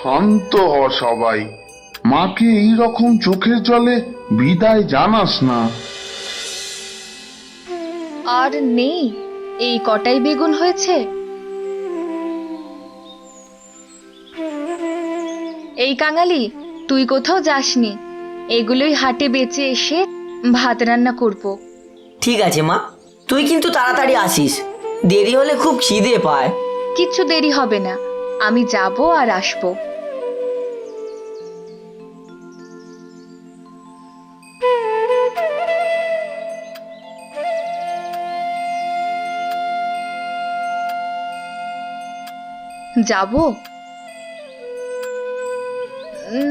শান্ত হ সবাই, মাকে এই রকম চোখের জলে বিদায় জানাস না। আর নেই, এই কটাই বেগুন হয়েছে। এই কাঙালি, তুই কোথাও যাসনি, এগুলোই হাটে বেচে এসে ভাত রান্না করব। ঠিক আছে মা, তুই কিন্তু তাড়াতাড়ি আসিস, দেরি হলে খুব খিদে পায়। কিচ্ছু দেরি হবে না, আমি যাব আর আসবো। যাব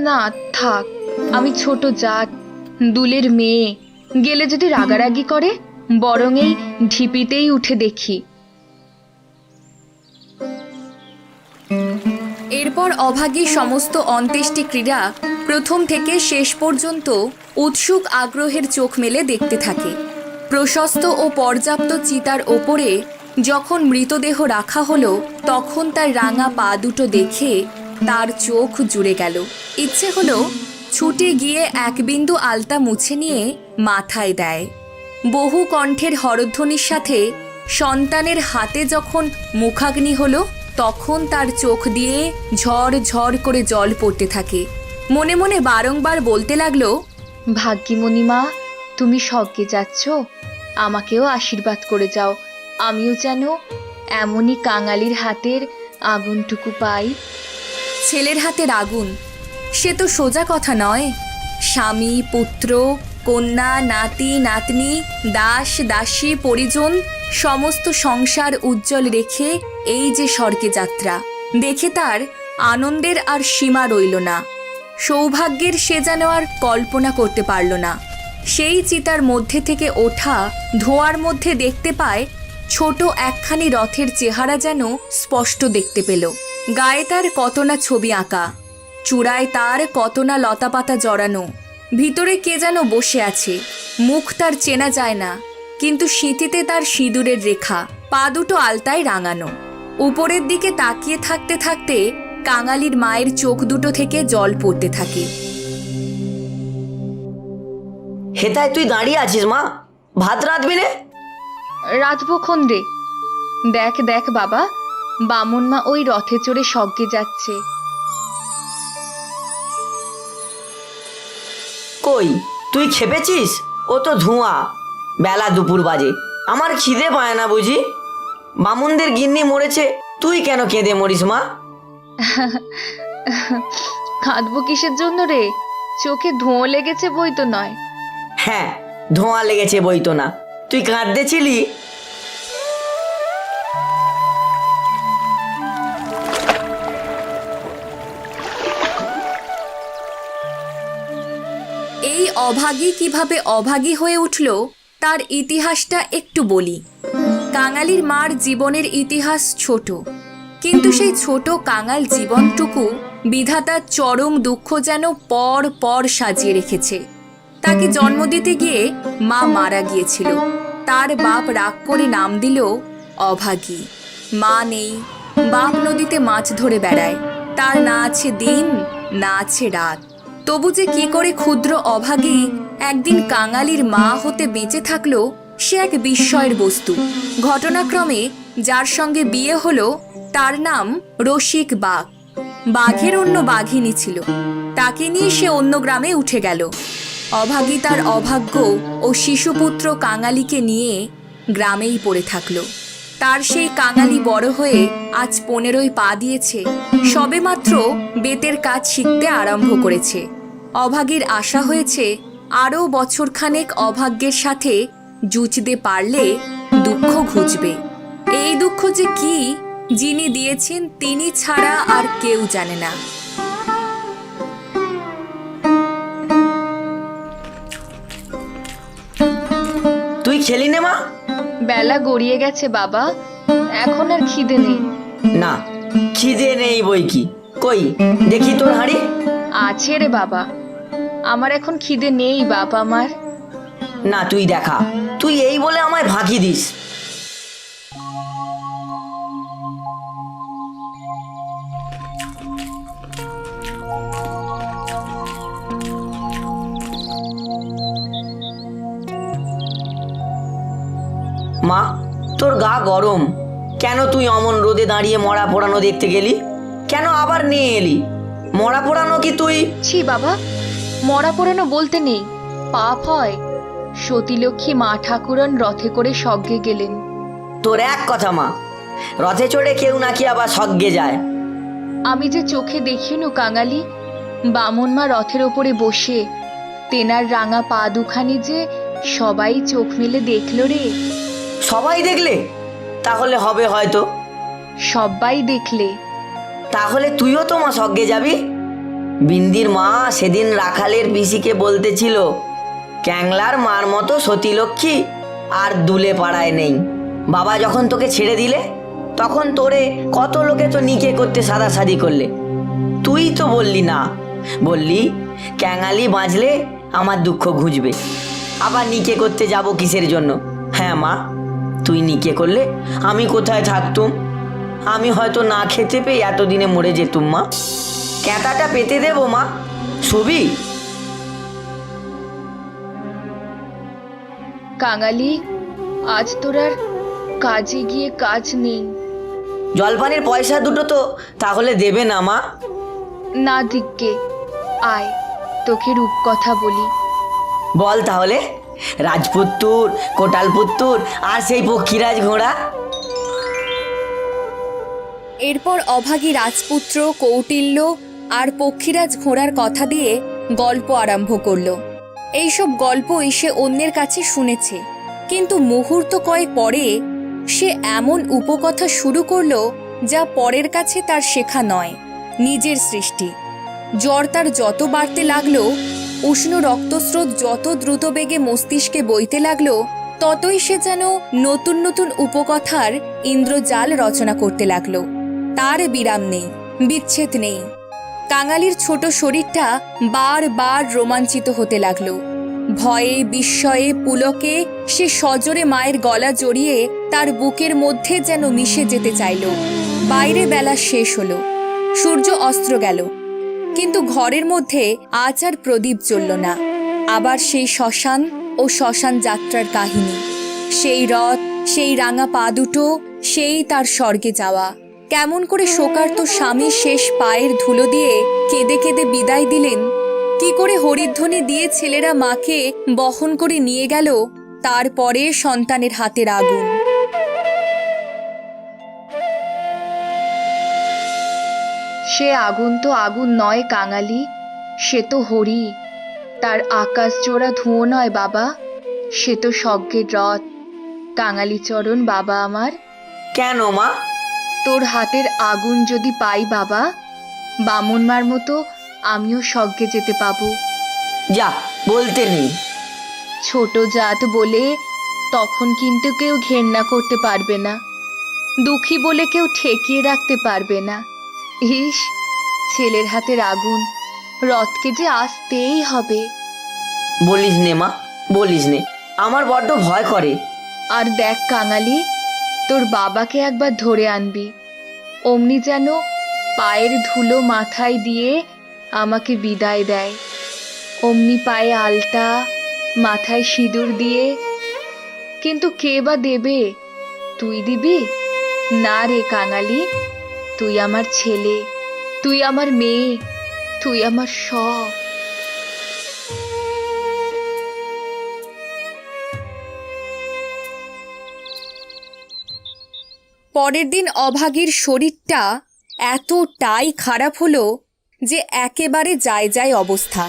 না, থাক, আমি ছোট জাত, দুলের মেয়ে, গেলে যদি রাগারাগি করে, বরং এই ঢিপিতেই উঠে দেখি। এরপর অভাগী সমস্ত অন্ত্যেষ্টি ক্রীড়া প্রথম থেকে শেষ পর্যন্ত উৎসুক আগ্রহের চোখ মেলে দেখতে থাকে। প্রশস্ত ও পর্যাপ্ত চিতার ওপরে যখন মৃতদেহ রাখা হলো, তখন তার রাঙা পা দুটো দেখে তার চোখ জুড়ে গেল। ইচ্ছে হলো ছুটে গিয়ে এক বিন্দু আলতা মুছে নিয়ে মাথায় দেয়। বহু কণ্ঠের হরধ্বনির সাথে সন্তানের হাতে যখন মুখাগ্নি হলো, তখন তার চোখ দিয়ে ঝড় ঝড় করে জল পড়তে থাকে। মনে মনে বারংবার বলতে লাগলো, ভাগ্যিমণি মা, তুমি স্বর্গে যাচ্ছ, আমাকেও আশীর্বাদ করে যাও, আমিও যেন এমনই কাঙালির হাতের আগুনটুকু পাই। ছেলের হাতের আগুন, সে তো সোজা কথা নয়। স্বামী, পুত্র, কন্যা, নাতি নাতনি, দাস দাসী, পরিজন, সমস্ত সংসার উজ্জ্বল রেখে এই যে স্বর্গে যাত্রা, দেখে তার আনন্দের আর সীমা রইল না। সৌভাগ্যের সে যেন আর কল্পনা করতে পারল না। সেই চিতার মধ্যে থেকে ওঠা ধোঁয়ার মধ্যে দেখতে পায় ছোট একখানি রথের চেহারা যেন স্পষ্ট দেখতে পেল। গায়ে তার কত না ছবি আঁকা, চূড়ায় তার কত না লতাপাতা জড়ানো, ভিতরে কে যেন বসে আছে। মুখ তার চেনা যায় না, কিন্তু সিঁথিতে তার সিঁদুরের রেখা, পা দুটো আলতায় রাঙানো। উপরের দিকে তাকিয়ে থাকতে থাকতে কাঙালির মায়ের চোখ দুটো থেকে জল পড়তে থাকে। হেতায় তুই দাঁড়িয়ে আছিস মা, ভাত রাঁধবি নে? রাতবক্ষণ রে, দেখ দেখ বাবা, বামুন মা ওই রথে চড়ে স্বর্গে যাচ্ছে। কই, তুই খেপেছিস? ও তো ধোঁয়া, বেলা দুপুর বাজে, আমার খিদে পায় না বুঝি? বামুনদের গিন্নি মরেছে, তুই কেন কেঁদে মরিস মা? কাঁদবো কিসের জন্য রে, চোখে ধোঁয়া লেগেছে বই তো নয়। হ্যাঁ, ধোঁয়া লেগেছে বই তো না, তুই কাঁদতেছিলি। এই অভাগী কিভাবে অভাগী হয়ে উঠল তার ইতিহাসটা একটু বলি। কাঙালির মার জীবনের ইতিহাস ছোট, কিন্তু সেই ছোট কাঙাল জীবনটুকু বিধাতার চরম দুঃখ যেন পর পর সাজিয়ে রেখেছে। তাকে জন্ম দিতে গিয়ে মা মারা গিয়েছিল। তার বাপ রাগ করে নাম দিল অভাগী। মা নেই, বাপ নদীতে মাছ ধরে বেড়ায়, তার না আছে দিন না আছে রাত। তবু যে কি করে ক্ষুদ্র অভাগী একদিন কাঙালির মা হতে বেঁচে থাকলো, সে এক বিস্ময়ের বস্তু। ঘটনাক্রমে যার সঙ্গে বিয়ে হলো তার নাম রসিক বাঘ। বাঘের অন্য বাঘিনী ছিল, তাকে নিয়ে সে অন্য গ্রামে উঠে গেল। অভাগী তার অভাগ্য ও শিশুপুত্র কাঙালিকে নিয়ে গ্রামেই পড়ে থাকলো। তার সেই কাঙালি বড় হয়ে আজ 15ই পা দিয়েছে, সবেমাত্র বেতের কাজ শিখতে আরম্ভ করেছে। অভাগীর আশা হয়েছে আরও বছরখানেক অভাগ্যের সাথে জুঝতে পারলে দুঃখ ঘুচবে। এই দুঃখ যে কি, যিনি দিয়েছেন তিনি ছাড়া আর কেউ জানে না। তুই খেলি নে মা? বেলা গড়িয়ে গেছে বাবা, এখন আর খিদে নেই। না, খিদে নেই বই কি, কই দেখি তোর হাঁড়ি। আছে রে বাবা, আমার এখন খিদে নেই বাপ আমার। না, তুই দেখা, তুই এই বলে আমায় ফাঁকি দিস। মা, তোর গা গরম কেন? তুই অমন রোদে দাঁড়িয়ে মরা পোড়ানো দেখতে গেলি? কেন আবার নিয়ে এলি? মরা পোড়ানো কি তুই? ছি বাবা, মরা পোড়ানো বলতে নেই, পাপ হয়। সতীলক্ষ্মী মা ঠাকুরন রথে করে স্বর্গে গেলেন। তোর এক কথা মা, রথে চড়ে কেউ নাকি আবার স্বর্গে যায়। আমি যে চোখে দেখিনু কাঙালি, বামুন মা রথের ওপরে বসে, তেনার রাঙা পা দুখানি যে সবাই চোখ মেলে দেখল রে। সবাই দেখলে? তাহলে হবে হয়তো। সবাই দেখলে। তাহলে তুইও তো মা স্বর্গে যাবি। বিন্দির মা সেদিন রাখালের পিসিকে বলতেছিল, ক্যাংলার মার মতো সতীলক্ষ্মী আর দুলে পাড়ায় নেই। বাবা যখন তোকে ছেড়ে দিলে তখন তোরে কত লোকে তো নিকে করতে সাদাসাদি করলে, তুই তো বললি না। বললি ক্যাঙালি বাঁচলে আমার দুঃখ ঘুচবে। আবার নিকে করতে যাব কিসের জন্য? হ্যাঁ মা, তুই নিকে করলে আমি কোথায় থাকতুম? আমি হয়তো না খেতে পেয়ে এতদিনে মরে যেতুম মা। ক্যাঁটাটা পেতে দেবো মা, ছবি? কাঙালি, আজ তোর আর কাজে গিয়ে কাজ নেই। জলপানের পয়সা দুটো তো তাহলে দেবে না মা? না দিগ্গে, আয় তোকে রূপকথা বলি। বল তাহলে। রাজপুত্তুর, কোটালপুত্তুর আর সেই পক্ষীরাজ ঘোড়া। এরপর অভাগী রাজপুত্র, কৌটিল্য আর পক্ষীরাজ ঘোড়ার কথা দিয়ে গল্প আরম্ভ করলো। এইসব গল্প সে অন্যের কাছে শুনেছে, কিন্তু মুহূর্ত কয়েক পরে সে এমন উপকথা শুরু করলো যা পরের কাছে তার শেখা নয়, নিজের সৃষ্টি। জ্বর তার যত বাড়তে লাগলো, উষ্ণ রক্তস্রোত যত দ্রুত বেগে মস্তিষ্কে বইতে লাগলো, ততই সে যেন নতুন নতুন উপকথার ইন্দ্রজাল রচনা করতে লাগলো। তার বিরাম নেই, বিচ্ছেদ নেই। কাঙালির ছোট শরীরটা বারবার রোমাঞ্চিত হতে লাগলো। ভয়ে, বিস্ময়ে, পুলকে সে সজোরে মায়ের গলা জড়িয়ে তার বুকের মধ্যে যেন মিশে যেতে চাইল। বাইরে বেলা শেষ হলো, সূর্য অস্ত্র গেল, কিন্তু ঘরের মধ্যে আজ আর প্রদীপ জ্বলল না। আবার সেই শ্মশান ও শ্মশান যাত্রার কাহিনী, সেই রথ, সেই রাঙা পা দুটো, সেই তার স্বর্গে যাওয়া। কেমন করে শোকার্ত স্বামী শেষ পায়ের ধুলো দিয়ে কেঁদে কেঁদে বিদায় দিলেন, কি করে হরিধ্বনি দিয়ে ছেলেরা মাকে বহন করে নিয়ে গেল, তারপরে সন্তানের হাতের আগুন। সে আগুন তো আগুন নয় কাঙালি, সে তো হরি। তার আকাশ জোড়া ধুঁয়ো নয় বাবা, সে তো স্বর্গের রথ। কাঙালি চরণ বাবা আমার। কেন মা? তোর হাতের আগুন যদি পাই বাবা, বামুন মার মতো আমিও স্বর্গে যেতে পাবো। যা, বলতে নেই। ছোট জাত বলে তখন কিন্তু কেউ ঘেন্না করতে পারবে না, দুঃখী বলে কেউ ঠেকিয়ে রাখতে পারবে না। ইস, ছেলের হাতের আগুন, রথকে যে আসতেই হবে। বলিস নে মা, বলিস নে, আমার বড্ড ভয় করে। আর দেখ কাঙালি, তোর বাবাকে একবার ধরে আনবি, অমনি যেন পায়ের ধুলো মাথায় দিয়ে আমাকে বিদায় দেয়। অমনি পায়ে আলতা, মাথায় সিঁদুর দিয়ে। কিন্তু কে বা দেবে? তুই দিবি? না রে কাঙালি, তুই আমার ছেলে, তুই আমার মেয়ে, তুই আমার সব। পরের দিন অভাগীর শরীরটা এতটাই খারাপ হলো যে একেবারে যায় যায় অবস্থা।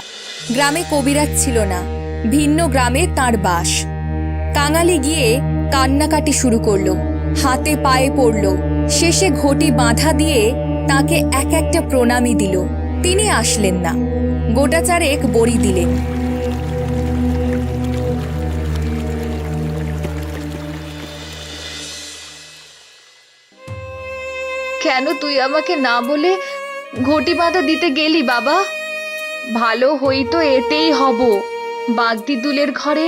গ্রামে কবিরাজ ছিল না, ভিন্ন গ্রামে তার বাস। কাঙালি গিয়ে কান্নাকাটি শুরু করলো, হাতে পায়ে পড়ল, শেষে ঘটি বাঁধা দিয়ে তাকে এক একটা প্রণামী দিল। তিনি আসলেন না, গোটা চারেক বড়ি দিলেন। কেন তুই আমাকে না বলে ঘটি বাঁধা দিতে গেলি বাবা? ভালো হইতো এতেই হব। বাগদি দুলের ঘরে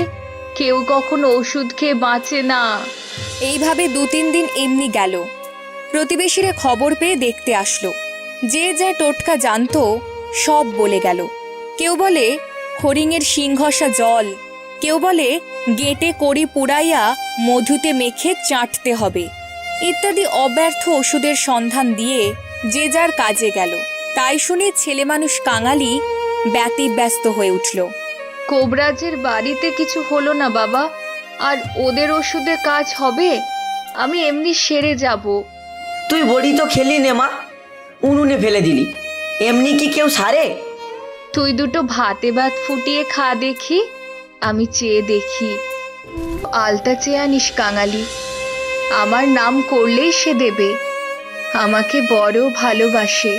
কেউ কখনো ওষুধ খেয়ে বাঁচে না। এইভাবে 2-3 দিন এমনি গেল। প্রতিবেশীরা খবর পেয়ে দেখতে আসলো। যে যা টোটকা জানতো সব বলে গেল। কেউ বলে হরিণের শিং ঘষা জল, কেউ বলে গেটে কড়ি পুড়াইয়া মধুতে মেখে চাটতে হবে ইত্যাদি অব্যর্থ ওষুধের সন্ধান দিয়ে যে যার কাজে গেল। তাই শুনে ছেলেমানুষ কাঙালি ব্যতিব্যস্ত হয়ে উঠল। কোবরাজের বাড়িতে কিছু হলো না বাবা, আর ওদের ওষুধে কাজ হবে? আমি এমনি সেরে যাব। তুই বড়ি তো খেলি নে মা, উনুনে ফেলে দিলি, এমনি কি কেউ সারে? তুই দুটো ভাতে ভাত ফুটিয়ে খা দেখি, আমি চেয়ে দেখি। আলতা চেয়ে আনিস কাঙালি, আমার নাম করলেই সে দেবে। আমাকে বড় ভালোবাসে।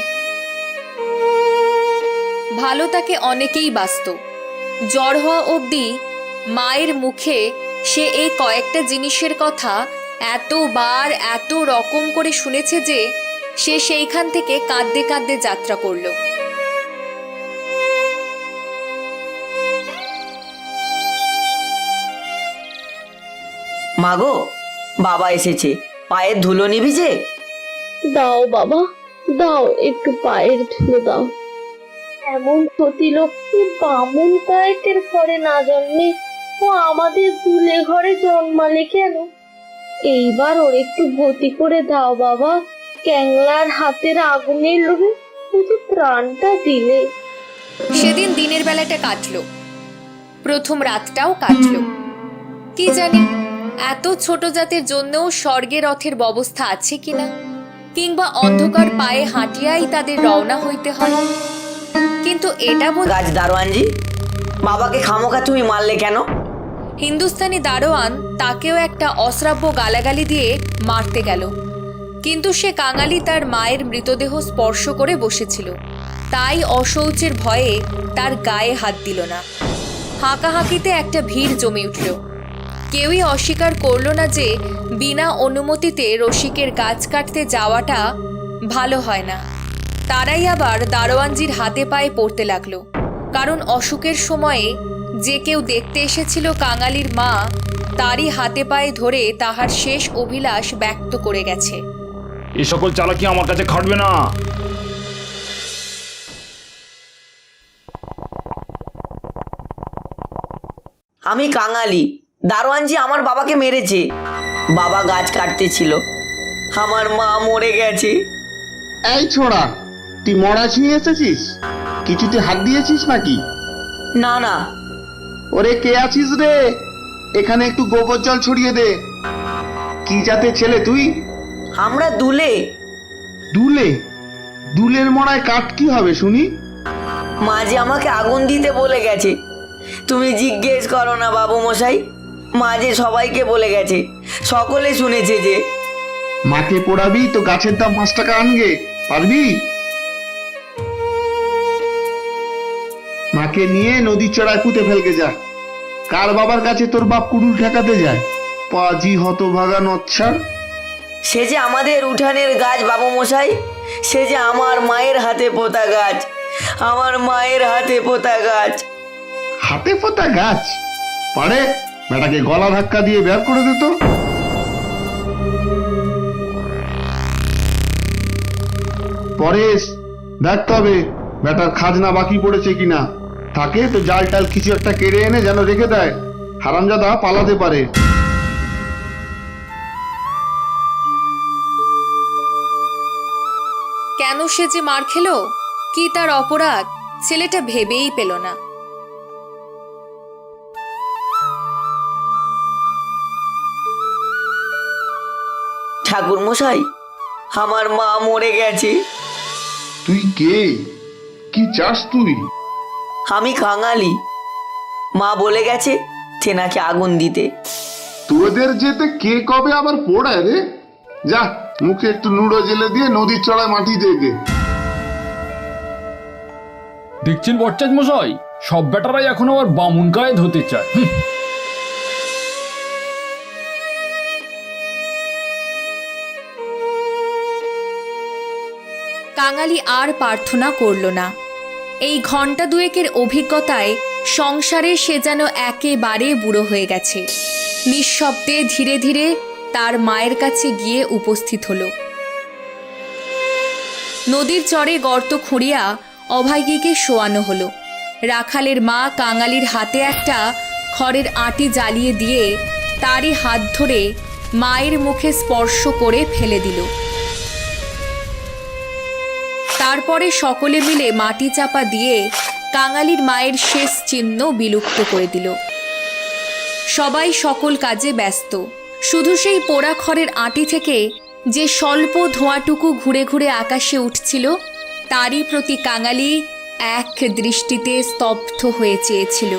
ভালো তাকে অনেকেই বাসত। জ্বর হওয়া অবধি মায়ের মুখে সে এই কয়েকটা জিনিসের কথা এতবার এত রকম করে শুনেছে যে সে সেইখান থেকে কাঁদতে কাঁদতে যাত্রা করল। মাগো, বাবা এসেছে, পায়ের ধুলো নিবি যে? দাও বাবা, দাও একটু পায়ের ধুলো দাও। এমন সতী লক্ষ্মী বামুন কায়েতের ঘরে না জন্মে ও আমাদের দুলে ঘরে জন্মালে কেন? এইবার ওর একটু গতি করে দাও বাবা। ক্যাংলার হাতের আগুনের লোভে বুঝি প্রাণটা দিলে। সেদিন দিনের বেলাটা কাটলো, প্রথম রাতটাও কাটলো। কি জানি এত ছোট জাতের জন্যও স্বর্গে রথের ব্যবস্থা আছে কিনা, কিংবা অন্ধকার পায়ে হাঁটিয়াই তাদের রওনা হইতে হয়। কিন্তু এটা গাছ দারোয়ানজি, বাবাকে খামোখা তুমি মারলে কেন? হিন্দুস্তানি দারোয়ান তাকেও একটা অশ্রাব্য গালাগালি দিয়ে মারতে গেল, কিন্তু সে কাঙালি তার মায়ের মৃতদেহ স্পর্শ করে বসেছিল, তাই অশৌচের ভয়ে তার গায়ে হাত দিল না। হাঁকাহাঁকিতে একটা ভিড় জমে উঠল। কেউই অস্বীকার করল না যে বিনা অনুমতিতে রসিকের গাছ কাটতে যাওয়াটা ভালো হয় না। তারাই আবার দারোয়ানজির হাতে পায়ে পড়তে লাগলো, কারণ অসুখের সময়ে যে কেউ দেখতে এসেছিল কাঙালির মা, তারই হাতে পায়ে ধরে তাহার শেষ অভিলাষ ব্যক্ত করে গেছে। এ সকল চালাকি আমার কাছে খাটবে না। আমি কাঙালি, দারোয়ানজি আমার বাবাকে মেরেছে। বাবা গাছ কাটতে ছিল, আমার মা মরে গেছে। এই ছোড়া, তুই মরা ছুঁয়ে এসেছিস? কিছুতে হাত দিয়েছিস নাকি? না না। ওরে কে আছিস রে? এখানে একটু গোবর জল ছড়িয়ে দে। কি জাতের ছেলে তুই? আমরা দুলে। দুলে? দুলের মরায় কাঠ কি হবে শুনি? মা যে আমাকে আগুন দিতে বলে গেছে। তুমি জিজ্ঞেস করো না বাবু মশাই, মা যে সবাইকে বলে গেছে, সকলে শুনেছে যে। মাকে পোড়াবি তো গাছের দাম 5 টাকা আনগে, পারবি? মাকে নিয়ে নদীর চড়ায় পুঁতে ফেলকে যা। কার বাবার কাছে তোর বাপ কুড়ুল ঠেকাতে যায়? পাজি হতভাগা নচ্ছার। সে যে আমাদের উঠানের গাছ বাবু মশাই, সে যে আমার মায়ের হাতে পোতা গাছ, আমার মায়ের হাতে পোতা গাছ। হাতে পোতা গাছ? পারে বেটাকে গলা ধাক্কা দিয়ে বের করে দিত। পরেশ, দেখতে হবে বেটার খাজনা বাকি পড়েছে কিনা। থাকে তো জাল টাল কিছু একটা কেড়ে এনে যেন রেখে দেয়, হারামজাদা পালাতে পারে। কেন সে যে মার খেলো, কি তার অপরাধ, ছেলেটা ভেবেই পেল না। ঠাকুর মশাই, আমার মা মরে গেছে। তুই কে? কি চাস তুই? আমি কাঙালি, মা বলে গেছে তেনাকে আগুন দিতে। তোদের যেতে কে কবে আবার পোড়ায় রে? যা, মুখে একটু নুড়ো জেলে দিয়ে নদীর চড়ায় মাটি দিয়ে দে। দেখছেন বচ্চাজ মশাই, সব বেটারাই এখন আবার বামুন কায়েত হতে চায়। কাঙালি আর প্রার্থনা করল না। এই ঘন্টা দুয়েকের অভিজ্ঞতায় সংসারে সে যেন একেবারে বুড়ো হয়ে গেছে। নিঃশব্দে ধীরে ধীরে তার মায়ের কাছে গিয়ে উপস্থিত হলো। নদীর চরে গর্ত খুঁড়িয়া অভাগীকে শোয়ানো হলো। রাখালের মা কাঙালির হাতে একটা খড়ের আঁটি জ্বালিয়ে দিয়ে তারই হাত ধরে মায়ের মুখে স্পর্শ করে ফেলে দিল। তারপরে সকলে মিলে মাটি চাপা দিয়ে কাঙালির মায়ের শেষ চিহ্ন বিলুপ্ত করে দিল। সবাই সকল কাজে ব্যস্ত, শুধু সেই পোড়া খড়ের আঁটি থেকে যে স্বল্প ধোঁয়াটুকু ঘুরে ঘুরে আকাশে উঠছিল তারই প্রতি কাঙালি এক দৃষ্টিতে স্তব্ধ হয়ে চেয়েছিল।